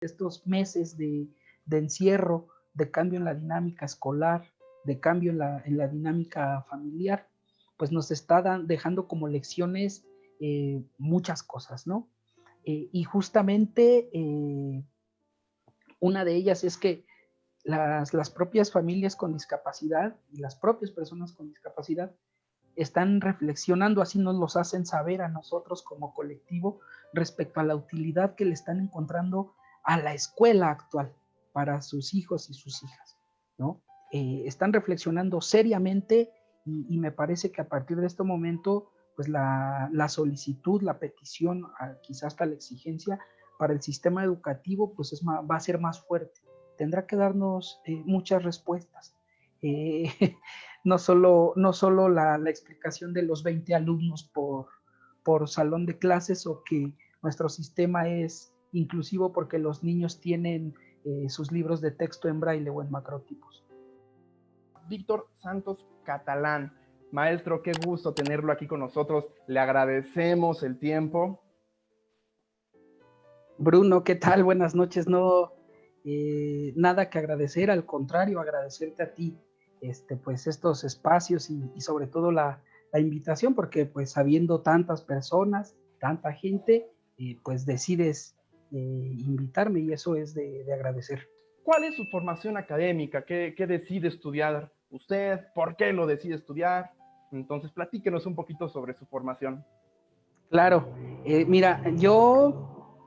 estos meses de encierro, de cambio en la dinámica escolar, de cambio en la dinámica familiar, pues nos está dejando como lecciones muchas cosas, ¿no? Y justamente una de ellas es que las propias familias con discapacidad y las propias personas con discapacidad están reflexionando, así nos los hacen saber a nosotros como colectivo respecto a la utilidad que le están encontrando a la escuela actual para sus hijos y sus hijas, ¿no? Están reflexionando seriamente y me parece que a partir de este momento, pues la solicitud, la petición, quizás hasta la exigencia para el sistema educativo, pues va a ser más fuerte. Tendrá que darnos muchas respuestas. No solo la explicación de los 20 alumnos por salón de clases o que nuestro sistema es inclusivo porque los niños tienen sus libros de texto en braille o en macrotipos. Víctor Santos Catalán, maestro, qué gusto tenerlo aquí con nosotros, le agradecemos el tiempo. Bruno, ¿qué tal? Buenas noches. No, nada que agradecer, al contrario, agradecerte a ti pues estos espacios y sobre todo la invitación, porque pues habiendo tantas personas, tanta gente, pues decides invitarme y eso es de agradecer. ¿Cuál es su formación académica? ¿Qué decide estudiar usted? ¿Por qué lo decide estudiar? Entonces, platíquenos un poquito sobre su formación. Claro, mira, yo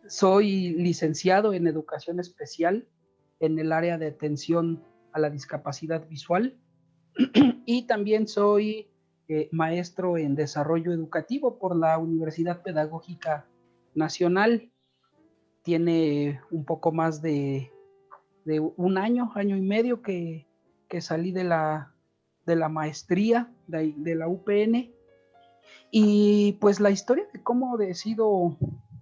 soy licenciado en educación especial en el área de atención a la discapacidad visual y también soy maestro en desarrollo educativo por la Universidad Pedagógica Nacional. Tiene un poco más de un año y medio que salí de la maestría de la UPN. Y pues la historia de cómo decido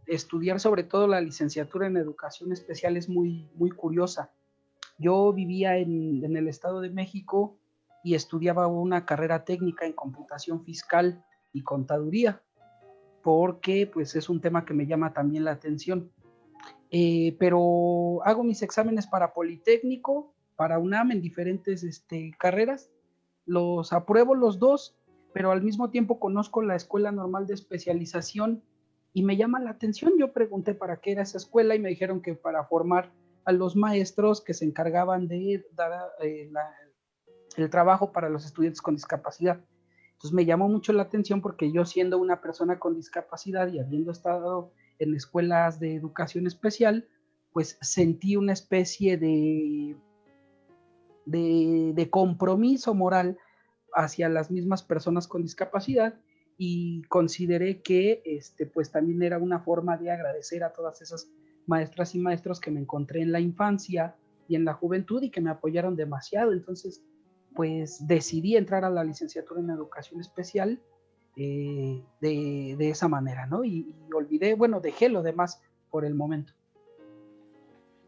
estudiar sobre todo la licenciatura en educación especial es muy, muy curiosa. Yo vivía en el Estado de México y estudiaba una carrera técnica en computación fiscal y contaduría, porque pues es un tema que me llama también la atención. Pero hago mis exámenes para Politécnico, para UNAM en diferentes carreras, los apruebo los dos, pero al mismo tiempo conozco la Escuela Normal de Especialización y me llama la atención. Yo pregunté para qué era esa escuela y me dijeron que para formar a los maestros que se encargaban de dar el trabajo para los estudiantes con discapacidad. Entonces me llamó mucho la atención porque yo siendo una persona con discapacidad y habiendo estado en escuelas de educación especial, pues sentí una especie de compromiso moral hacia las mismas personas con discapacidad y consideré que pues también era una forma de agradecer a todas esas maestras y maestros que me encontré en la infancia y en la juventud y que me apoyaron demasiado. Entonces, pues decidí entrar a la licenciatura en educación especial de esa manera, ¿no? Y olvidé, bueno, dejé lo demás por el momento.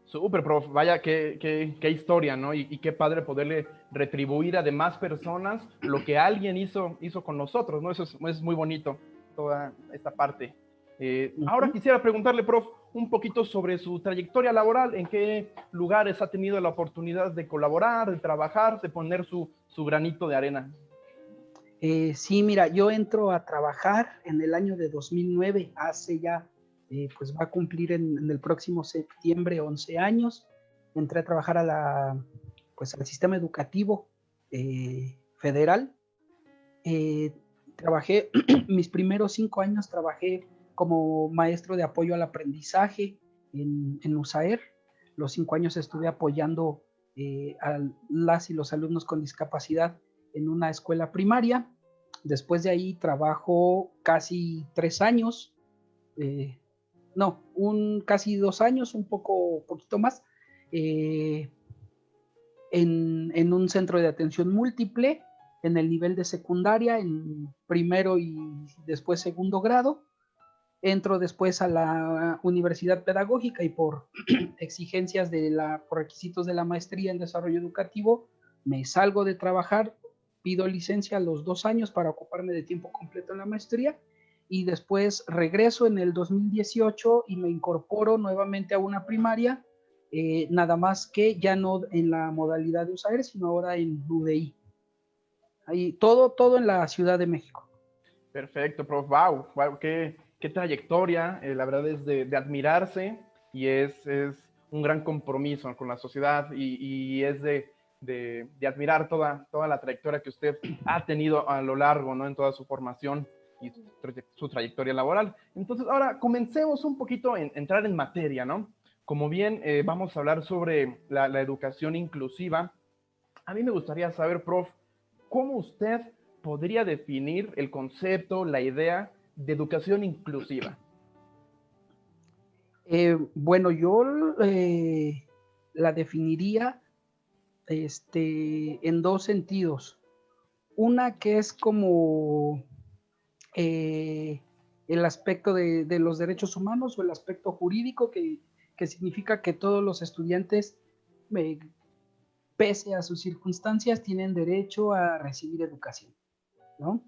Súper, prof, vaya qué historia, ¿no? Y qué padre poderle retribuir a demás personas lo que alguien hizo con nosotros, ¿no? Eso es muy bonito, toda esta parte. Ahora quisiera preguntarle, prof, un poquito sobre su trayectoria laboral, en qué lugares ha tenido la oportunidad de colaborar, de trabajar, de poner su granito de arena. Sí, mira, yo entro a trabajar en el año de 2009, hace ya, pues va a cumplir en el próximo septiembre 11 años. Entré a trabajar pues al sistema educativo federal. Trabajé, mis primeros 5 años trabajé como maestro de apoyo al aprendizaje en USAER. Los 5 años estuve apoyando a las y los alumnos con discapacidad en una escuela primaria. Después de ahí trabajo casi 3 años, casi 2 años, poquito más, en un centro de atención múltiple, en el nivel de secundaria, en primero y después segundo grado. Entro después a la universidad pedagógica y por exigencias por requisitos de la maestría en desarrollo educativo, me salgo de trabajar, pido licencia a los 2 años para ocuparme de tiempo completo en la maestría y después regreso en el 2018 y me incorporo nuevamente a una primaria, nada más que ya no en la modalidad de USAER, sino ahora en UDI. Ahí, todo en la Ciudad de México. Perfecto, prof. Wow, qué trayectoria. La verdad es de admirarse y es un gran compromiso con la sociedad y es de admirar toda la trayectoria que usted ha tenido a lo largo, ¿no? En toda su formación y su trayectoria laboral. Entonces, ahora comencemos un poquito en entrar en materia, ¿no? Como bien vamos a hablar sobre la educación inclusiva, a mí me gustaría saber, prof, ¿cómo usted podría definir el concepto, la idea de educación inclusiva? Bueno, yo la definiría en dos sentidos. Una que es como el aspecto de los derechos humanos o el aspecto jurídico que significa que todos los estudiantes, pese a sus circunstancias, tienen derecho a recibir educación, ¿no?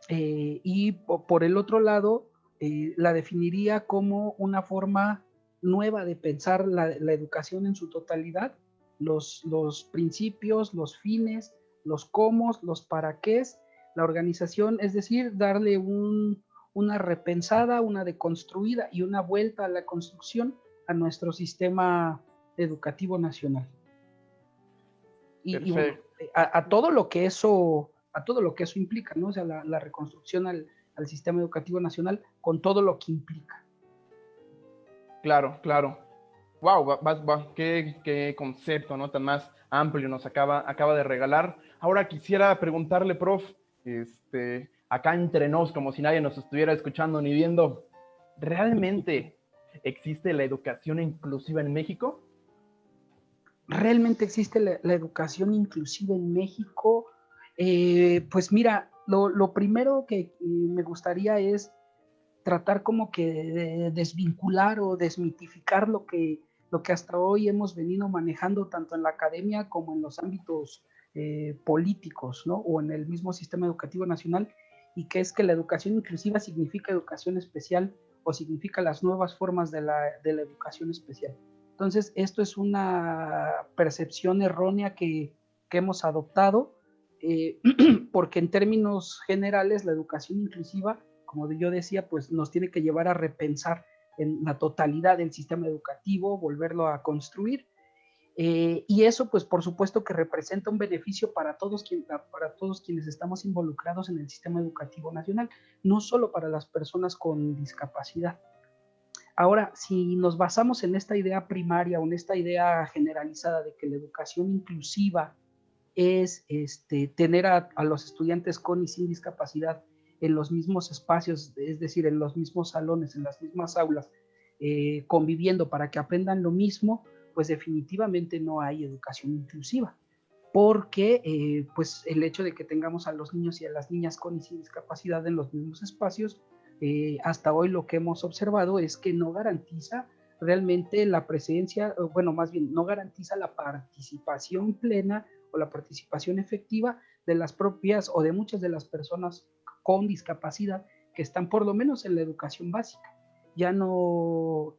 Y por el otro lado, la definiría como una forma nueva de pensar la educación en su totalidad, los principios, los fines, los cómo, los para qué, la organización, es decir, darle una repensada, una deconstruida y una vuelta a la construcción a nuestro sistema educativo nacional. Y bueno, a todo lo que eso implica, ¿no? O sea, la reconstrucción al sistema educativo nacional con todo lo que implica. Claro, claro. Wow, qué concepto, ¿no? Tan más amplio nos acaba de regalar. Ahora quisiera preguntarle, prof, acá entre nos, como si nadie nos estuviera escuchando ni viendo, ¿realmente existe la educación inclusiva en México? ¿Realmente existe la educación inclusiva en México? Pues mira, lo primero que me gustaría es tratar como que de desvincular o desmitificar lo que hasta hoy hemos venido manejando tanto en la academia como en los ámbitos políticos, ¿no? O en el mismo sistema educativo nacional, y que es que la educación inclusiva significa educación especial o significa las nuevas formas de la educación especial. Entonces, esto es una percepción errónea que hemos adoptado, porque en términos generales la educación inclusiva, como yo decía, pues nos tiene que llevar a repensar en la totalidad del sistema educativo, volverlo a construir, y eso pues por supuesto que representa un beneficio para todos quienes estamos involucrados en el sistema educativo nacional, no solo para las personas con discapacidad. Ahora, si nos basamos en esta idea primaria o en esta idea generalizada de que la educación inclusiva es tener a los estudiantes con y sin discapacidad en los mismos espacios, es decir, en los mismos salones, en las mismas aulas, conviviendo para que aprendan lo mismo, pues definitivamente no hay educación inclusiva, porque pues el hecho de que tengamos a los niños y a las niñas con y sin discapacidad en los mismos espacios, hasta hoy lo que hemos observado es que no garantiza realmente la presencia, bueno, más bien no garantiza la participación plena o la participación efectiva de las propias o de muchas de las personas con discapacidad que están por lo menos en la educación básica. Ya no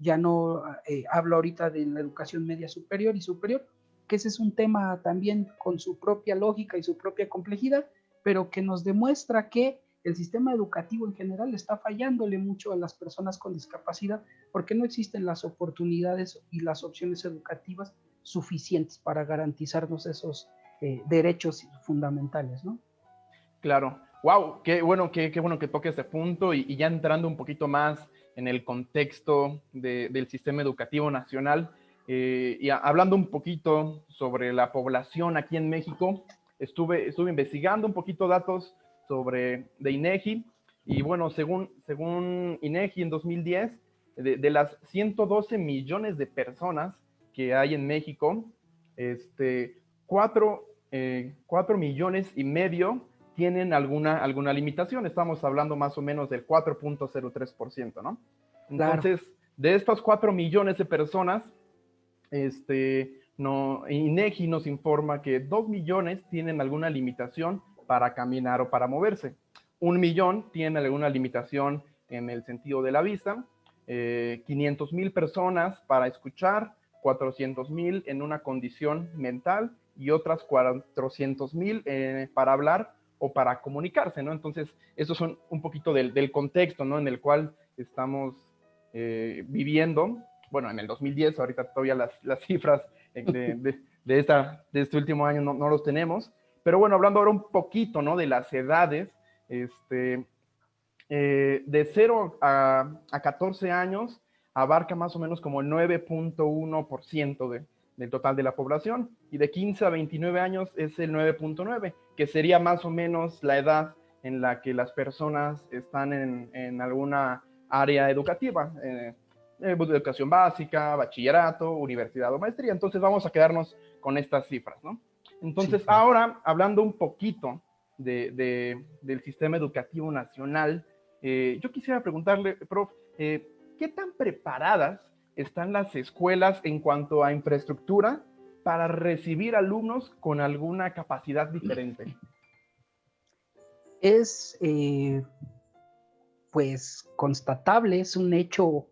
hablo ahorita de la educación media superior y superior, que ese es un tema también con su propia lógica y su propia complejidad, pero que nos demuestra que el sistema educativo en general está fallándole mucho a las personas con discapacidad porque no existen las oportunidades y las opciones educativas suficientes para garantizarnos esos derechos fundamentales, ¿no? Claro. Wow, qué bueno que toque ese punto y ya entrando un poquito más en el contexto del sistema educativo nacional y hablando un poquito sobre la población aquí en México, estuve investigando un poquito datos de INEGI y bueno, según INEGI en 2010, de las 112 millones de personas que hay en México, 4 millones y medio tienen alguna limitación. Estamos hablando más o menos del 4.03%, ¿no? Entonces, claro, de estas 4 millones de personas, INEGI nos informa que 2 millones tienen alguna limitación para caminar o para moverse. 1 millón tiene alguna limitación en el sentido de la vista, 500,000 personas para escuchar, 400,000 en una condición mental y otras 400,000 para hablar o para comunicarse, ¿no? Entonces, esos son un poquito del contexto, ¿no? En el cual estamos viviendo. Bueno, en el 2010, ahorita todavía las cifras de este último año no los tenemos, pero bueno, hablando ahora un poquito, ¿no? De las edades, de 0 a 14 años abarca más o menos como el 9.1% del total de la población, y de 15 a 29 años es el 9.9%, que sería más o menos la edad en la que las personas están en alguna área educativa, educación básica, bachillerato, universidad o maestría. Entonces vamos a quedarnos con estas cifras, ¿no? Entonces, sí, ahora, hablando un poquito del sistema educativo nacional, yo quisiera preguntarle, prof, ¿qué tan preparadas están las escuelas en cuanto a infraestructura para recibir alumnos con alguna capacidad diferente? Es, pues, constatable, es un hecho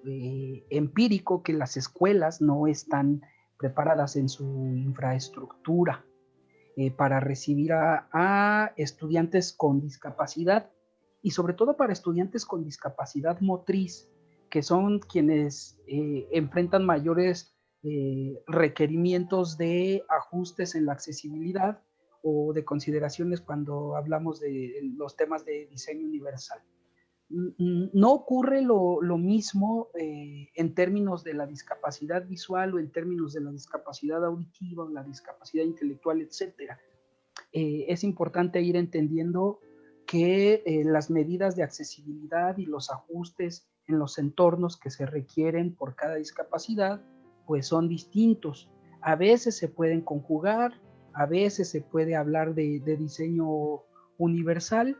empírico que las escuelas no están preparadas en su infraestructura para recibir a estudiantes con discapacidad, y sobre todo para estudiantes con discapacidad motriz, que son quienes enfrentan mayores requerimientos de ajustes en la accesibilidad o de consideraciones cuando hablamos de los temas de diseño universal. No ocurre lo mismo en términos de la discapacidad visual o en términos de la discapacidad auditiva o la discapacidad intelectual, etc. Es importante ir entendiendo que las medidas de accesibilidad y los ajustes en los entornos que se requieren por cada discapacidad pues son distintos. A veces se pueden conjugar, a veces se puede hablar de diseño universal,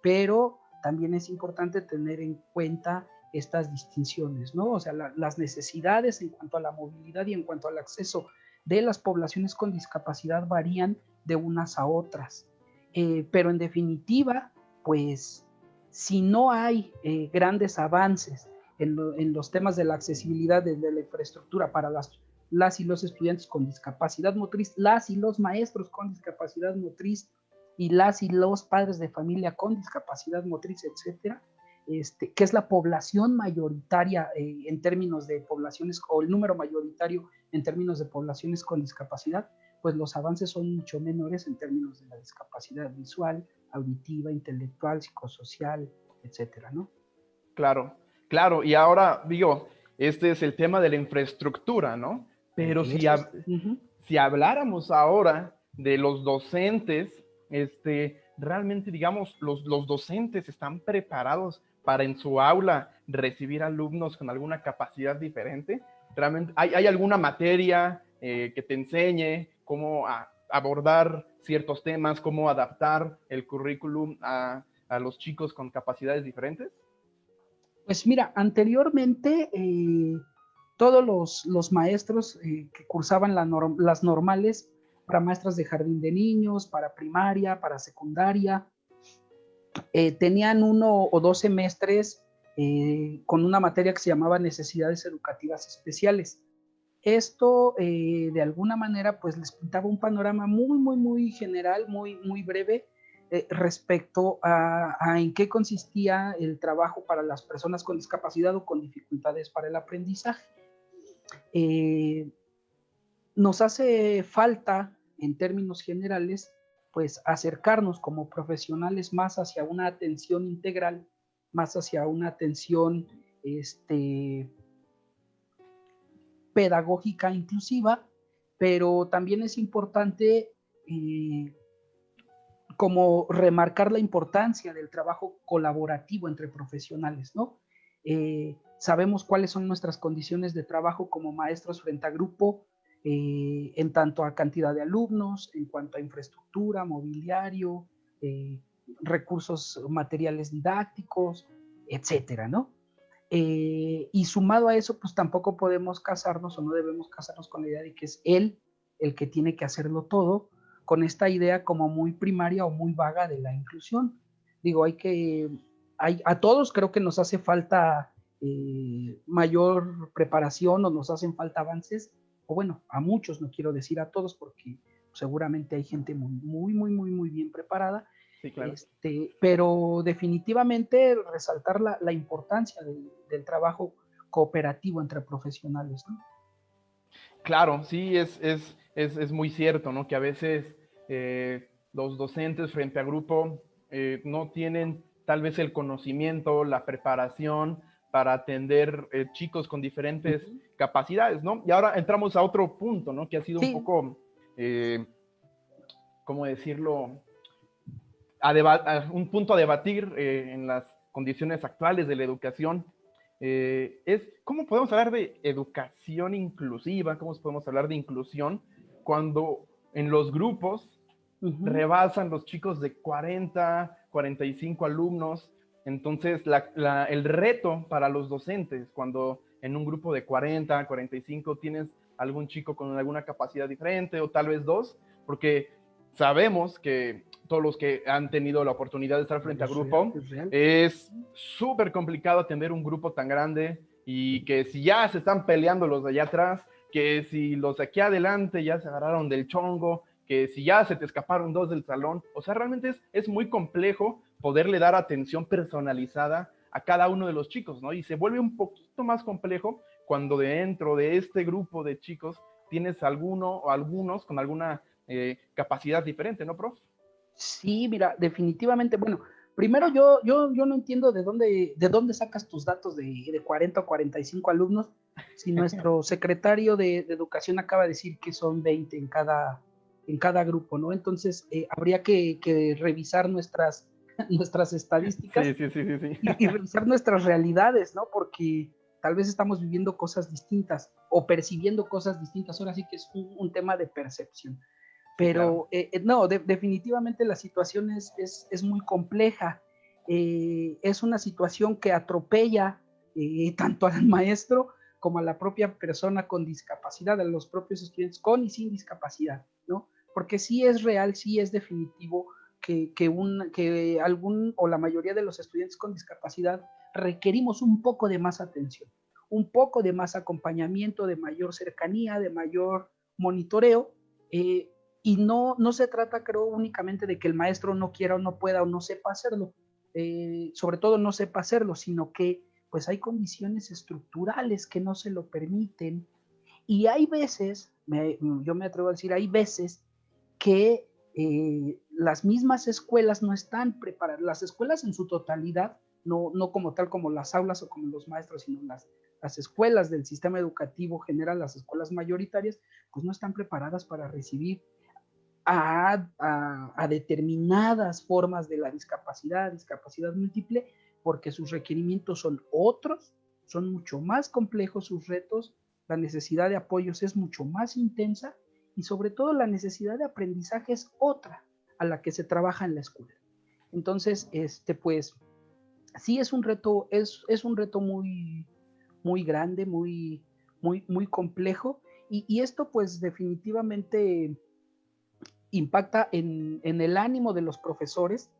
pero también es importante tener en cuenta estas distinciones, ¿no? O sea, las necesidades en cuanto a la movilidad y en cuanto al acceso de las poblaciones con discapacidad varían de unas a otras. Pero en definitiva, pues, si no hay grandes avances en los temas de la accesibilidad de la infraestructura para las y los estudiantes con discapacidad motriz, las y los maestros con discapacidad motriz, y las y los padres de familia con discapacidad motriz, etcétera, que es la población mayoritaria en términos de poblaciones, o el número mayoritario en términos de poblaciones con discapacidad, pues los avances son mucho menores en términos de la discapacidad visual, auditiva, intelectual, psicosocial, etcétera, ¿no? Claro, claro, y ahora digo, este es el tema de la infraestructura, ¿no? Pero si habláramos ahora de los docentes, realmente, digamos, los docentes están preparados para en su aula recibir alumnos con alguna capacidad diferente. ¿Realmente hay alguna materia que te enseñe cómo abordar ciertos temas, cómo adaptar el currículum a los chicos con capacidades diferentes? Pues mira, anteriormente todos los maestros que cursaban las normales para maestras de jardín de niños, para primaria, para secundaria, tenían 1 o 2 semestres con una materia que se llamaba necesidades educativas especiales. Esto de alguna manera pues les pintaba un panorama muy general, muy breve respecto a en qué consistía el trabajo para las personas con discapacidad o con dificultades para el aprendizaje. Nos hace falta, en términos generales, pues acercarnos como profesionales más hacia una atención integral, más hacia una atención pedagógica inclusiva, pero también es importante como remarcar la importancia del trabajo colaborativo entre profesionales, ¿no? Sabemos cuáles son nuestras condiciones de trabajo como maestros frente a grupo, en tanto a cantidad de alumnos, en cuanto a infraestructura, mobiliario, recursos materiales didácticos, etcétera, ¿no? Y sumado a eso, pues tampoco podemos casarnos o no debemos casarnos con la idea de que es él el que tiene que hacerlo todo, con esta idea como muy primaria o muy vaga de la inclusión. Digo, hay que a todos creo que nos hace falta mayor preparación o nos hacen falta avances, o bueno, a muchos, no quiero decir a todos porque seguramente hay gente muy bien preparada, Sí, claro. pero definitivamente resaltar la importancia del trabajo cooperativo entre profesionales, ¿no? Claro, sí, es muy cierto, ¿no? Que a veces los docentes frente a grupo no tienen tal vez el conocimiento, la preparación para atender chicos con diferentes capacidades, ¿no? Y ahora entramos a otro punto, ¿no? Que ha sido un Sí, poco, ¿cómo decirlo? Un punto a debatir en las condiciones actuales de la educación, es cómo podemos hablar de educación inclusiva, cómo podemos hablar de inclusión cuando en los grupos rebasan los chicos de 40, 45 alumnos. Entonces, el reto para los docentes, cuando en un grupo de 40, 45 tienes algún chico con alguna capacidad diferente o tal vez dos, porque sabemos que todos los que han tenido la oportunidad de estar frente a grupo, es real. es súper complicado atender un grupo tan grande y que si ya se están peleando los de allá atrás, que si los de aquí adelante ya se agarraron del chongo, que si ya se te escaparon dos del salón, o sea, realmente es muy complejo poderle dar atención personalizada a cada uno de los chicos, ¿no? Y se vuelve un poquito más complejo cuando dentro de este grupo de chicos tienes alguno o algunos con alguna capacidad diferente, ¿no, prof? Sí, mira, definitivamente, bueno, primero yo no entiendo de dónde sacas tus datos de 40 o 45 alumnos, si nuestro secretario de Educación acaba de decir que son 20 en cada grupo, ¿no? Entonces, habría que revisar nuestras estadísticas Sí, sí, sí, sí, sí. y revisar nuestras realidades, ¿no? Porque tal vez estamos viviendo cosas distintas o percibiendo cosas distintas. Ahora sí que es un tema de percepción. Sí, claro. Pero no, definitivamente la situación es muy compleja. Es una situación que atropella tanto al maestro como a la propia persona con discapacidad, a los propios estudiantes con y sin discapacidad, ¿no? Porque sí es real, sí es definitivo que algún o la mayoría de los estudiantes con discapacidad requerimos un poco de más atención, un poco de más acompañamiento, de mayor cercanía, de mayor monitoreo. eh, y no se trata, creo, únicamente de que el maestro no quiera o no pueda o no sepa hacerlo, sobre todo no sepa hacerlo, sino que pues hay condiciones estructurales que no se lo permiten. Y hay veces, yo me atrevo a decir, hay veces que las mismas escuelas no están preparadas, las escuelas en su totalidad, no como tal como las aulas o como los maestros, sino las escuelas del sistema educativo general, las escuelas mayoritarias, pues no están preparadas para recibir a determinadas formas de la discapacidad múltiple, porque sus requerimientos son otros, son mucho más complejos sus retos, la necesidad de apoyos es mucho más intensa y sobre todo la necesidad de aprendizaje es otra a la que se trabaja en la escuela. Entonces, pues sí es un reto muy grande, muy complejo y esto pues definitivamente impacta en el ánimo de los profesores,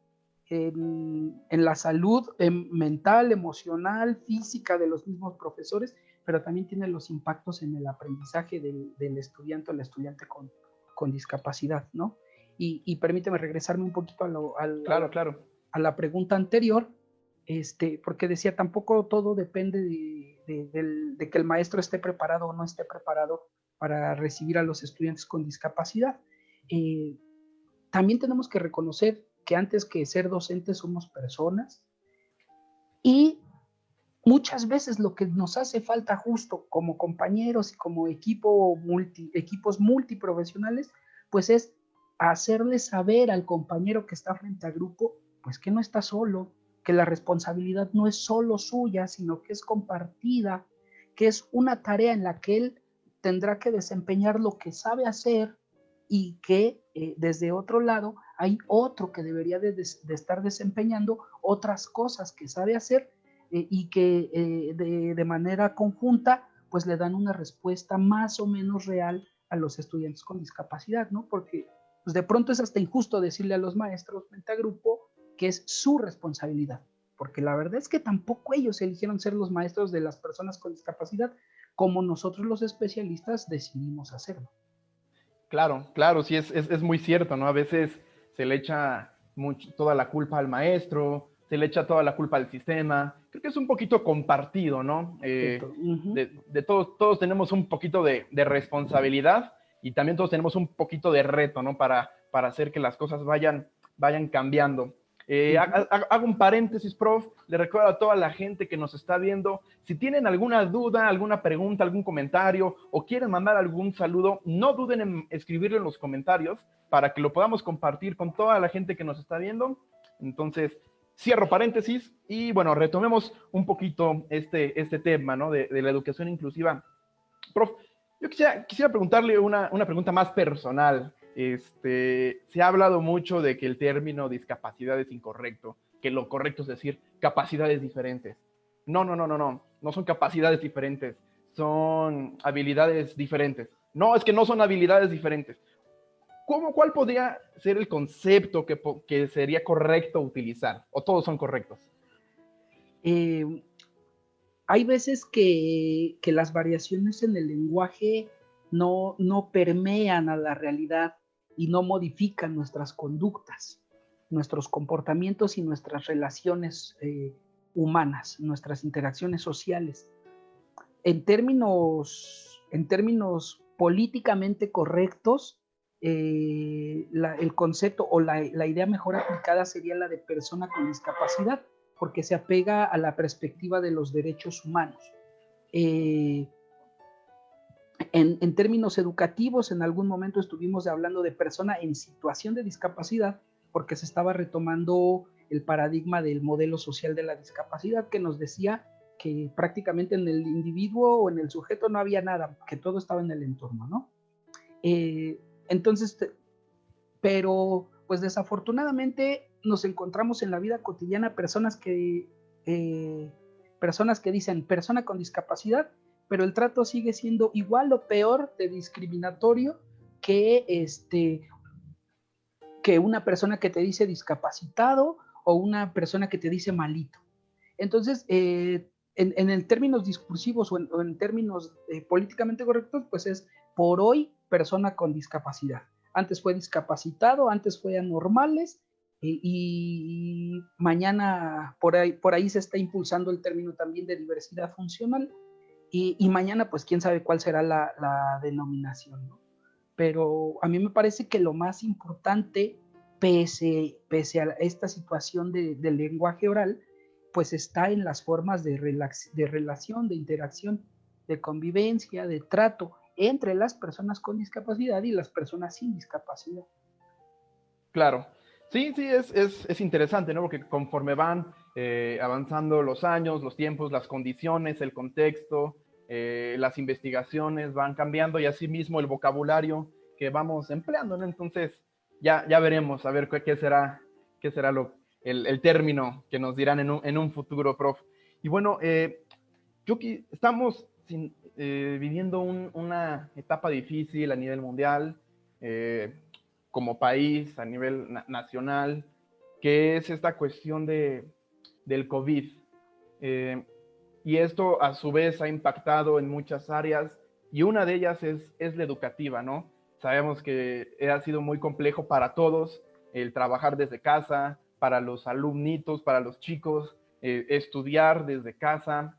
en la salud mental, emocional, física de los mismos profesores, pero también tiene los impactos en el aprendizaje del estudiante o la estudiante con discapacidad, ¿no? Y permíteme regresarme un poquito Claro, claro. a la pregunta anterior, porque decía, tampoco todo depende de que el maestro esté preparado o no esté preparado para recibir a los estudiantes con discapacidad. Eh, También tenemos que reconocer que antes que ser docentes somos personas y muchas veces lo que nos hace falta justo como compañeros y como equipos multiprofesionales, pues es hacerle saber al compañero que está frente al grupo, pues que no está solo, que la responsabilidad no es solo suya, sino que es compartida, que es una tarea en la que él tendrá que desempeñar lo que sabe hacer y que desde otro lado hay otro que debería de estar desempeñando otras cosas que sabe hacer y que de manera conjunta pues le dan una respuesta más o menos real a los estudiantes con discapacidad, ¿no? Porque pues de pronto es hasta injusto decirle a los maestros frente a grupo que es su responsabilidad, porque la verdad es que tampoco ellos eligieron ser los maestros de las personas con discapacidad, como nosotros los especialistas decidimos hacerlo. Claro, claro, sí, es muy cierto, ¿no? A veces se le echa toda la culpa al maestro, se le echa toda la culpa al sistema. Creo que es un poquito compartido, ¿no? De todos tenemos un poquito de responsabilidad y también todos tenemos un poquito de reto, ¿no? Para hacer que las cosas vayan cambiando. Hago un paréntesis, prof. Le recuerdo a toda la gente que nos está viendo, si tienen alguna duda, alguna pregunta, algún comentario o quieren mandar algún saludo, no duden en escribirlo en los comentarios para que lo podamos compartir con toda la gente que nos está viendo. Entonces, cierro paréntesis y bueno, retomemos un poquito este tema, ¿no? De la educación inclusiva. Prof, yo quisiera preguntarle una pregunta más personal. Se ha hablado mucho de que el término discapacidad es incorrecto, que lo correcto es decir capacidades diferentes. No son capacidades diferentes, son habilidades diferentes. No, es que no son habilidades diferentes. ¿Cuál podría ser el concepto que sería correcto utilizar? ¿O todos son correctos? Hay veces que las variaciones en el lenguaje no permean a la realidad y no modifican nuestras conductas, nuestros comportamientos y nuestras relaciones humanas, nuestras interacciones sociales. En términos políticamente correctos, el concepto o la idea mejor aplicada sería la de persona con discapacidad, porque se apega a la perspectiva de los derechos humanos. En términos educativos, en algún momento estuvimos hablando de persona en situación de discapacidad, porque se estaba retomando el paradigma del modelo social de la discapacidad, que nos decía que prácticamente en el individuo o en el sujeto no había nada, que todo estaba en el entorno, ¿no? Entonces, pero pues desafortunadamente nos encontramos en la vida cotidiana personas que dicen persona con discapacidad, pero el trato sigue siendo igual o peor de discriminatorio que una persona que te dice discapacitado o una persona que te dice malito. Entonces, en términos discursivos o en términos políticamente correctos, pues es por hoy persona con discapacidad. Antes fue discapacitado, antes fue anormales y mañana por ahí se está impulsando el término también de diversidad funcional y mañana pues quién sabe cuál será la denominación, ¿no? Pero a mí me parece que lo más importante, pese a esta situación del lenguaje oral, pues está en las formas de relación, de interacción, de convivencia, de trato entre las personas con discapacidad y las personas sin discapacidad. Claro. Sí, es interesante, ¿no? Porque conforme van avanzando los años, los tiempos, las condiciones, el contexto, las investigaciones van cambiando y asimismo el vocabulario que vamos empleando, ¿no? Entonces, ya veremos, a ver qué será el término que nos dirán en un futuro, prof. Y bueno, estamos viviendo una etapa difícil a nivel mundial, como país, a nivel nacional, que es esta cuestión del COVID. Y esto a su vez ha impactado en muchas áreas y una de ellas es la educativa, ¿no? Sabemos que ha sido muy complejo para todos el trabajar desde casa, para los alumnitos, para los chicos, estudiar desde casa.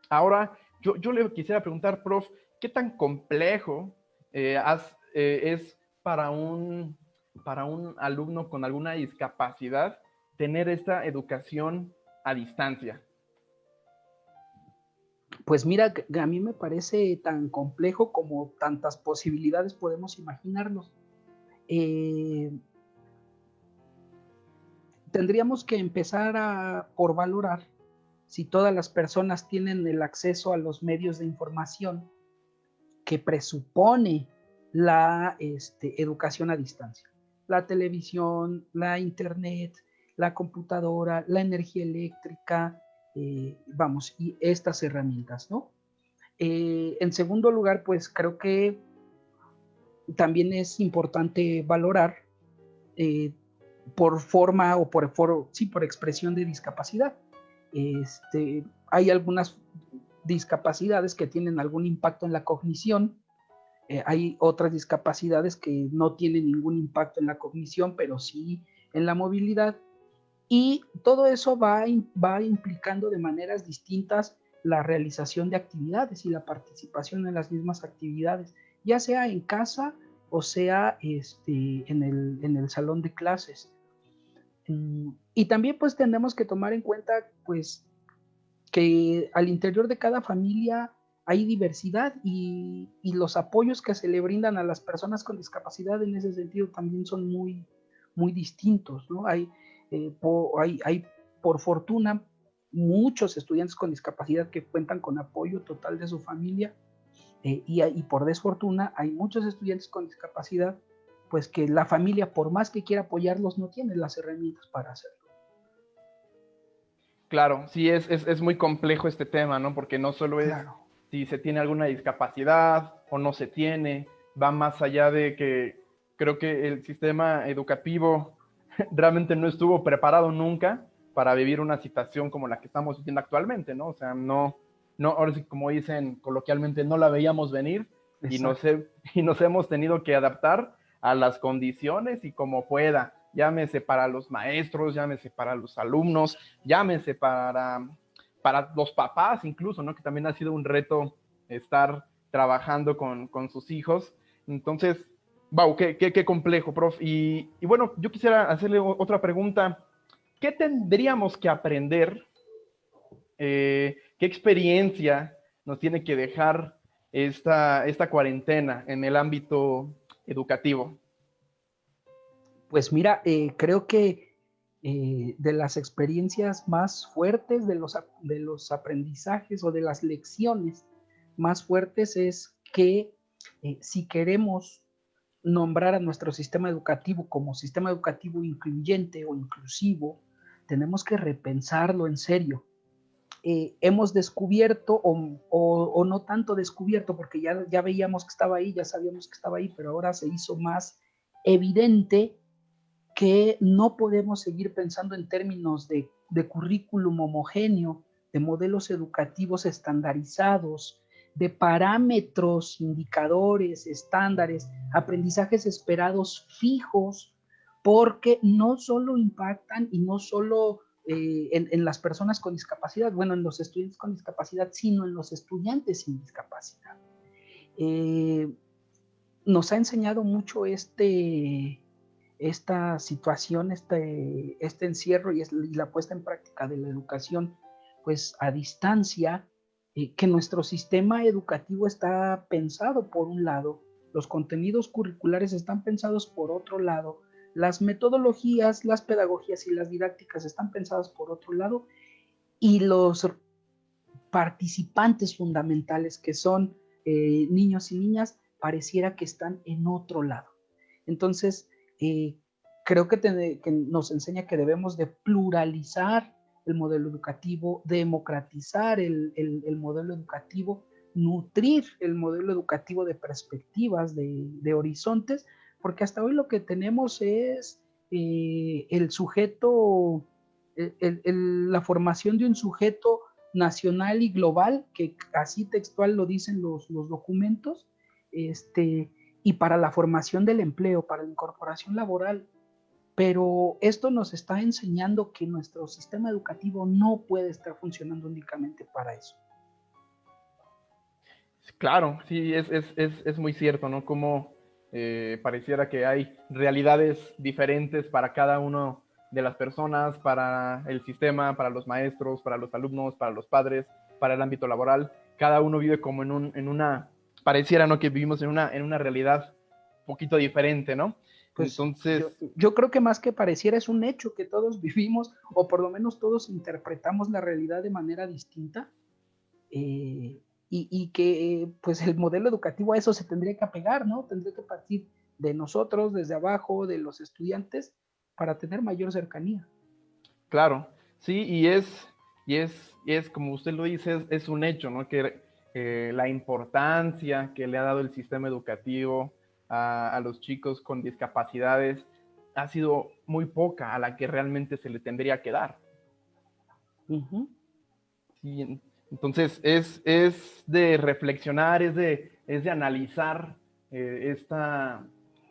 Ahora, yo le quisiera preguntar, prof, ¿qué tan complejo es para un alumno con alguna discapacidad tener esta educación a distancia? Pues mira, a mí me parece tan complejo como tantas posibilidades podemos imaginarnos. Tendríamos que empezar por valorar si todas las personas tienen el acceso a los medios de información que presupone la educación a distancia. La televisión, la internet, la computadora, la energía eléctrica, y estas herramientas, ¿no? En segundo lugar, pues creo que también es importante valorar por forma o por expresión de discapacidad. Hay algunas discapacidades que tienen algún impacto en la cognición, hay otras discapacidades que no tienen ningún impacto en la cognición, pero sí en la movilidad. Y todo eso va implicando de maneras distintas la realización de actividades y la participación en las mismas actividades, ya sea en casa o sea en el salón de clases. Y también pues tenemos que tomar en cuenta pues que al interior de cada familia hay diversidad y los apoyos que se le brindan a las personas con discapacidad en ese sentido también son muy, muy distintos, ¿no? Hay por fortuna muchos estudiantes con discapacidad que cuentan con apoyo total de su familia, y por desfortuna hay muchos estudiantes con discapacidad pues que la familia, por más que quiera apoyarlos, no tiene las herramientas para hacerlo. Claro, sí, es muy complejo este tema, ¿no? Porque no solo es Claro. si se tiene alguna discapacidad o no se tiene, va más allá de que creo que el sistema educativo realmente no estuvo preparado nunca para vivir una situación como la que estamos viviendo actualmente, ¿no? O sea, ahora sí, como dicen coloquialmente, no la veíamos venir y Exacto. y nos hemos tenido que adaptar a las condiciones y como pueda, llámese para los maestros, llámese para los alumnos, llámese para los papás incluso, ¿no? Que también ha sido un reto estar trabajando con sus hijos. Entonces, wow, qué complejo, prof. Y bueno, yo quisiera hacerle otra pregunta. ¿Qué tendríamos que aprender? ¿Qué experiencia nos tiene que dejar esta cuarentena en el ámbito educativo? Pues mira, creo que de las experiencias más fuertes, de los aprendizajes o de las lecciones más fuertes es que si queremos nombrar a nuestro sistema educativo como sistema educativo incluyente o inclusivo, tenemos que repensarlo en serio. Hemos descubierto, o no tanto descubierto, porque ya veíamos que estaba ahí, ya sabíamos que estaba ahí, pero ahora se hizo más evidente que no podemos seguir pensando en términos de currículum homogéneo, de modelos educativos estandarizados, de parámetros, indicadores, estándares, aprendizajes esperados fijos, porque no solo impactan y no solo en las personas con discapacidad, bueno, en los estudiantes con discapacidad, sino en los estudiantes sin discapacidad. Nos ha enseñado mucho esta situación, este encierro y la puesta en práctica de la educación pues a distancia, que nuestro sistema educativo está pensado por un lado, los contenidos curriculares están pensados por otro lado, las metodologías, las pedagogías y las didácticas están pensadas por otro lado, y los participantes fundamentales que son niños y niñas pareciera que están en otro lado. Entonces, creo que nos enseña que debemos de pluralizar el modelo educativo, democratizar el modelo educativo, nutrir el modelo educativo de perspectivas, de horizontes, porque hasta hoy lo que tenemos es el sujeto, la formación de un sujeto nacional y global, que así textual lo dicen los documentos, y para la formación del empleo, para la incorporación laboral. Pero esto nos está enseñando que nuestro sistema educativo no puede estar funcionando únicamente para eso. Claro, sí, es muy cierto, ¿no? Como pareciera que hay realidades diferentes para cada uno de las personas, para el sistema, para los maestros, para los alumnos, para los padres, para el ámbito laboral. Cada uno vive como en una, pareciera, ¿no? Que vivimos en una realidad un poquito diferente, ¿no? Pues Entonces, yo creo que más que pareciera es un hecho que todos vivimos, o por lo menos todos interpretamos la realidad de manera distinta, y que pues el modelo educativo a eso se tendría que apegar, ¿no? Tendría que partir de nosotros, desde abajo, de los estudiantes, para tener mayor cercanía. claro, sí, y es como usted lo dice, es un hecho, ¿no? Que la importancia que le ha dado el sistema educativo a los chicos con discapacidades ha sido muy poca a la que realmente se le tendría que dar. Ujú. Sí, entonces es de reflexionar, es de analizar esta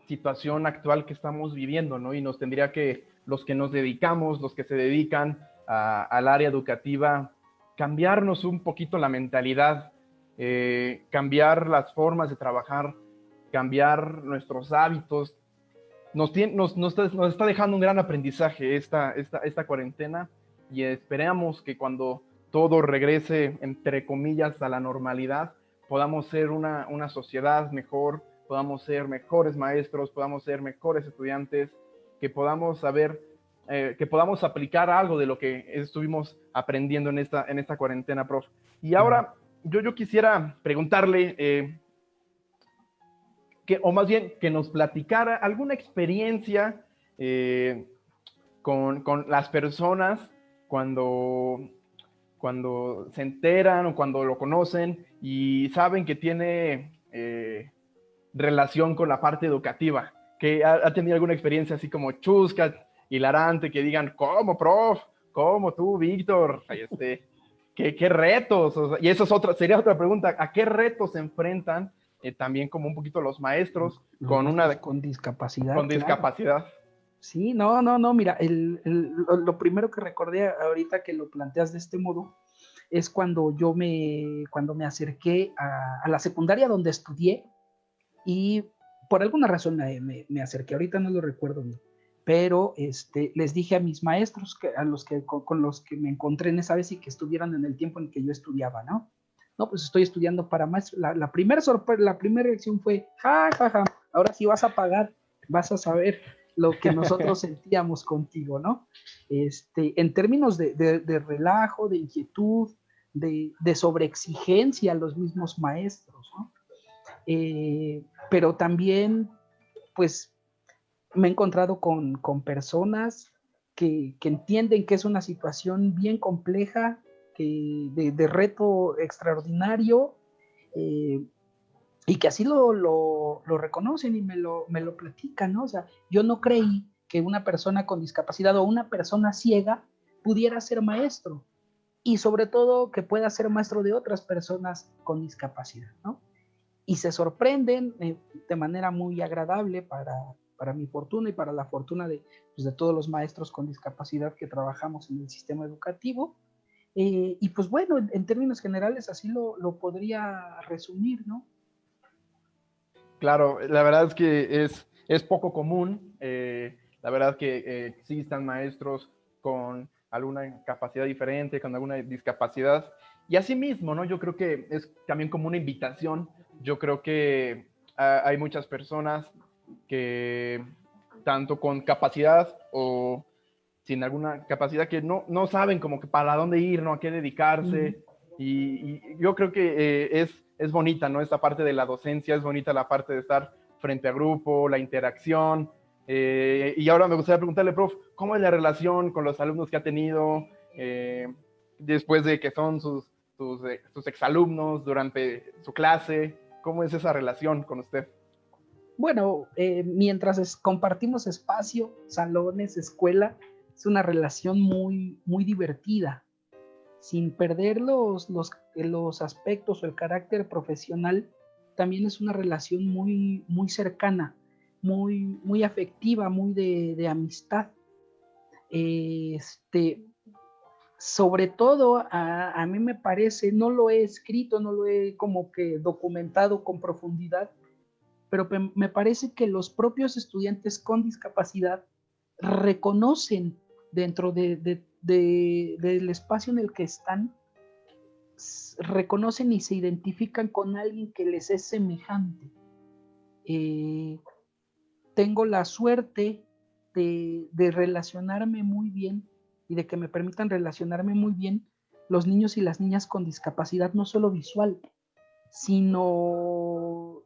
situación actual que estamos viviendo, ¿no? Y nos tendría que, los que nos dedicamos, los que se dedican al área educativa, cambiarnos un poquito la mentalidad, cambiar las formas de trabajar, cambiar nuestros hábitos. Nos está dejando un gran aprendizaje esta cuarentena, y esperamos que cuando todo regrese, entre comillas, a la normalidad, podamos ser una sociedad mejor, podamos ser mejores maestros, podamos ser mejores estudiantes, que podamos saber, que podamos aplicar algo de lo que estuvimos aprendiendo en esta cuarentena, prof. Y ahora yo quisiera preguntarle, o más bien que nos platicara alguna experiencia con las personas cuando, cuando se enteran o cuando lo conocen y saben que tiene relación con la parte educativa, que ha tenido alguna experiencia así como chusca, hilarante, que digan, ¿cómo, prof? ¿Cómo tú, Víctor? ¿Qué retos? O sea, y eso sería otra pregunta, ¿a qué retos se enfrentan también como un poquito los maestros Los maestros con discapacidad, con claro. discapacidad? Sí, no, mira, lo primero que recordé ahorita que lo planteas de este modo es cuando me acerqué a la secundaria donde estudié y por alguna razón me acerqué, ahorita no lo recuerdo bien, pero les dije a mis maestros, con los que me encontré en esa vez y que estuvieron en el tiempo en que yo estudiaba, ¿no? No, pues estoy estudiando para maestro. La primera reacción fue, ja, ja, ja, ahora sí vas a pagar, vas a saber lo que nosotros sentíamos contigo, ¿no? En términos de relajo, de inquietud, de sobreexigencia a los mismos maestros, ¿no? Pero también, pues, me he encontrado con personas que entienden que es una situación bien compleja, de reto extraordinario, eh, y que así lo reconocen y me lo platican, ¿no? O sea, yo no creí que una persona con discapacidad o una persona ciega pudiera ser maestro, y sobre todo que pueda ser maestro de otras personas con discapacidad, ¿no? Y se sorprenden de manera muy agradable para mi fortuna y para la fortuna pues, de todos los maestros con discapacidad que trabajamos en el sistema educativo. Y pues bueno, en términos generales así lo podría resumir, ¿no? Claro, la verdad es que es poco común, la verdad que existan maestros con alguna capacidad diferente, con alguna discapacidad, y asimismo, ¿no? Yo creo que es también como una invitación. Yo creo que hay muchas personas que, tanto con capacidad o sin alguna capacidad, que no saben como que para dónde ir, ¿no? A qué dedicarse. Y yo creo que es bonita, ¿no? Esta parte de la docencia, es bonita la parte de estar frente a grupo, la interacción. Y ahora me gustaría preguntarle, prof, ¿cómo es la relación con los alumnos que ha tenido después de que son sus exalumnos durante su clase? ¿Cómo es esa relación con usted? Bueno, mientras compartimos espacio, salones, escuela, es una relación muy divertida, sin perder los aspectos o el carácter profesional. También es una relación muy cercana, muy afectiva, muy de amistad. Sobre todo, a mí me parece, no lo he escrito, no lo he como que documentado con profundidad, pero me parece que los propios estudiantes con discapacidad reconocen dentro del espacio en el que están, reconocen y se identifican con alguien que les es semejante. Eh, Tengo la suerte de relacionarme muy bien y de que me permitan relacionarme muy bien los niños y las niñas con discapacidad, no solo visual, sino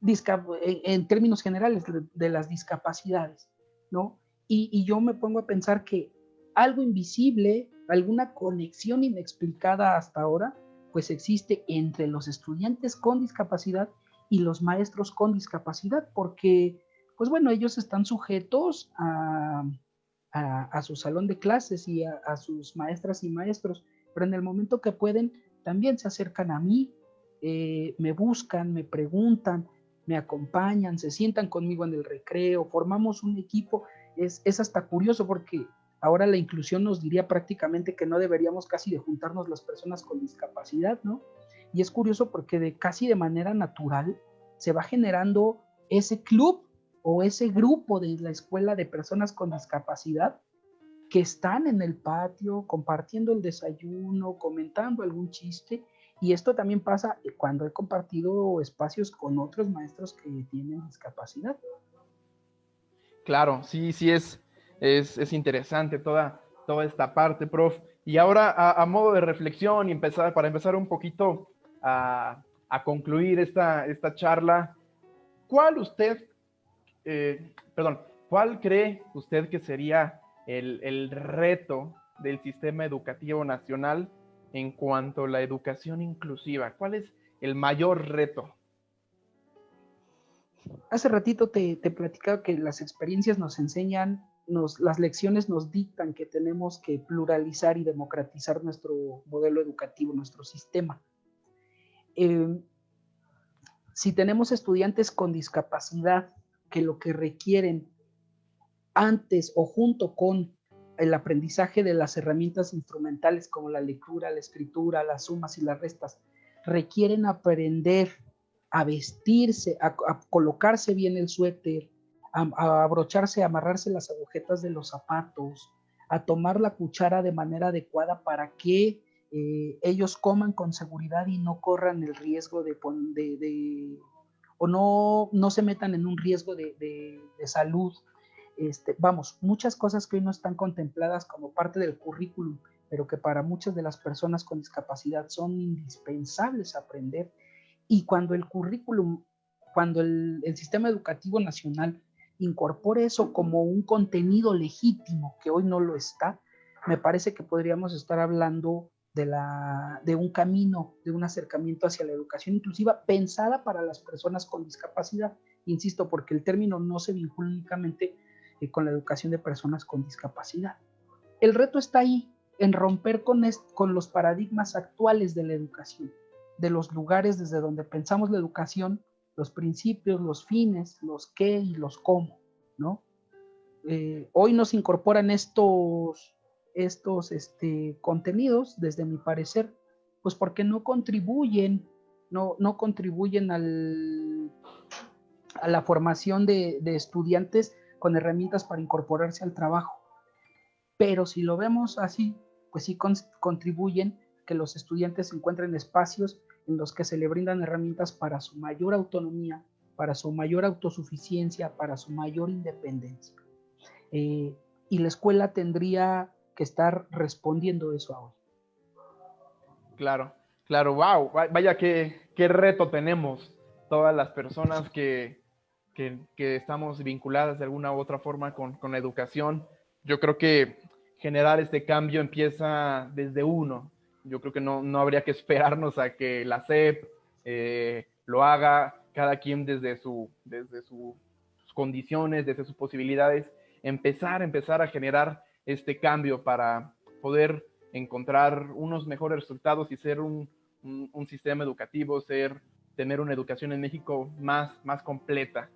en términos generales de las discapacidades, ¿no? Y yo me pongo a pensar que algo invisible, alguna conexión inexplicada hasta ahora, pues existe entre los estudiantes con discapacidad y los maestros con discapacidad, porque pues bueno, ellos están sujetos a su salón de clases y a sus maestras y maestros, pero en el momento que pueden, también se acercan a mí, me buscan, me preguntan, me acompañan, se sientan conmigo en el recreo, formamos un equipo. Es hasta curioso porque ahora la inclusión nos diría prácticamente que no deberíamos casi de juntarnos las personas con discapacidad, ¿no? Y es curioso porque casi de manera natural se va generando ese club o ese grupo de la escuela de personas con discapacidad que están en el patio compartiendo el desayuno, comentando algún chiste. Y esto también pasa cuando he compartido espacios con otros maestros que tienen discapacidad. Claro, sí, sí es interesante toda esta parte, prof. Y ahora, a modo de reflexión y para empezar un poquito a concluir esta charla, ¿cuál usted, cuál cree usted que sería el reto del sistema educativo nacional en cuanto a la educación inclusiva? ¿Cuál es el mayor reto? Hace ratito te platicaba que las experiencias nos enseñan, las lecciones nos dictan que tenemos que pluralizar y democratizar nuestro modelo educativo, nuestro sistema. Si tenemos estudiantes con discapacidad que lo que requieren antes o junto con el aprendizaje de las herramientas instrumentales como la lectura, la escritura, las sumas y las restas, requieren aprender a vestirse, a colocarse bien el suéter, a abrocharse, a amarrarse las agujetas de los zapatos, a tomar la cuchara de manera adecuada para que ellos coman con seguridad y no corran el riesgo o no se metan en un riesgo de salud. Vamos, muchas cosas que hoy no están contempladas como parte del currículum, pero que para muchas de las personas con discapacidad son indispensables aprender. Y cuando el currículum, cuando el sistema educativo nacional incorpore eso como un contenido legítimo, que hoy no lo está, me parece que podríamos estar hablando de un camino, de un acercamiento hacia la educación inclusiva pensada para las personas con discapacidad. Insisto, porque el término no se vincula únicamente con la educación de personas con discapacidad. El reto está ahí, en romper con los paradigmas actuales de la educación, de los lugares desde donde pensamos la educación, los principios, los fines, los qué y los cómo, ¿no? Hoy nos incorporan estos contenidos, desde mi parecer, pues porque no contribuyen, no contribuyen a la formación de estudiantes con herramientas para incorporarse al trabajo. Pero si lo vemos así, pues sí contribuyen que los estudiantes encuentren espacios en los que se le brindan herramientas para su mayor autonomía, para su mayor autosuficiencia, para su mayor independencia. Y la escuela tendría que estar respondiendo eso ahora. Claro, claro, wow, vaya qué reto tenemos todas las personas que estamos vinculadas de alguna u otra forma con la educación. Yo creo que generar este cambio empieza desde uno. Yo creo que no habría que esperarnos a que la SEP lo haga, cada quien desde sus condiciones, desde sus posibilidades, empezar a generar este cambio para poder encontrar unos mejores resultados y ser un sistema educativo, tener una educación en México más completa.